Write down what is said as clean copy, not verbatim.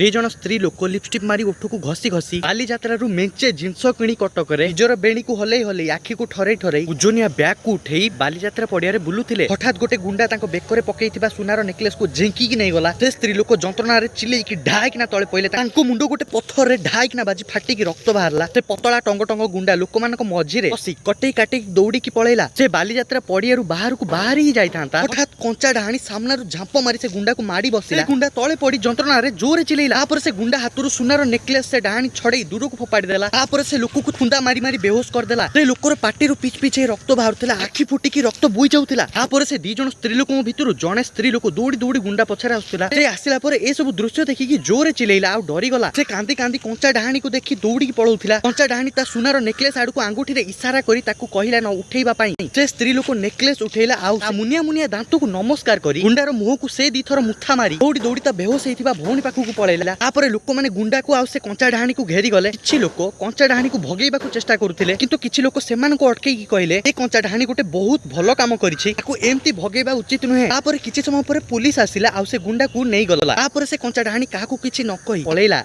ଦି ଜଣ ସ୍ତ୍ରୀ ଲୋକ लिपस्टिक मारी ओठू घसी घसी बालीजात्रारू मेंचे जिनस किणी कटकरे निजर बेणी को हलई हलई आखि को ठरई ठरई उजनिया बैग को उठेई बालीजात्रा पड़िया बुलुथिले। हठात गोटे गुंडा तांको बेकरे पकेइथिबा सुनार नेकलेस को झेंकी की नहीं गला। से स्त्री लोक जंत्रणा रे चिल्लेई की ढाईकिना तळे पइले। तांको मुंडो गोटे पत्थर रे ढाईकिना बाजी फाटी की रक्त बाहरला। से पतला टंग टंग गुंडा लोक मानक मझिरे बसी कटेई काटी दौड़ी की पळेला। से बालीजात्रा पड़ियारू बाहर को बाहर ही जाई थांता। हठात कंचा ढाणी सामनारू झांप मारी से गुंडा को मारी बसिला। गुंडा तळे पड़ी जंत्रणा रे जोरे चिल्लेइला। तापर से गुंडा हाथरू सुनार नेकलेस से डाणी छड़े दूर को फोपाड़ी देला। तापर से लोक को खुंदा मारी मारी बेहोश कर देला। से लोकर पाटीरू पिच पिचे रक्त बाहरुथिला। आखि फुटी की रक्त बोई जाउथिला। तापर से दी जण स्त्री लोकन भितरु जणे स्त्री लोक दौड़ी दौड़ी गुंडा पछरे आसुथिला। से आसिला पर ए सब दृश्य देखि की जोरे चिल्लेइला आ डरी गला। से कांदी कांदी कंचा डाणी को देखि दौड़ी की पळौथिला। कंचा डाणी ता सुनार नेकलेस आडू को आंगुठी रे इशारा करी ताकू कहिला न उठेइबा पई। से स्त्री लोक नेकलेस उठेइला आ मुनिया मुनिया दांत को नमस्कार करी गुंडार मुह को से दी थर मुथा मारी दौड़ी दौड़ी ता बेहोश हेइथिबा भौणी पाखु को पळेला। तापर लोक माने गुंडा को आ से कंचा डाणी को घेरी गले। किछि लोक कंचा डाणी को भगेइबा को चेष्टा करुथिले किंतु किछि लोक सेमान को अटकेई की कहिले ए कंचा डाणी गोटे बहुत भलो काम करिछि ताकू एम्ति भगेइबा उचित नुहे। तापर किछि समय पर पुलिस आसिला आ से गुंडा को नै गला। तापर से कंचा डाणी काहाकू किछि न कहि पळेला।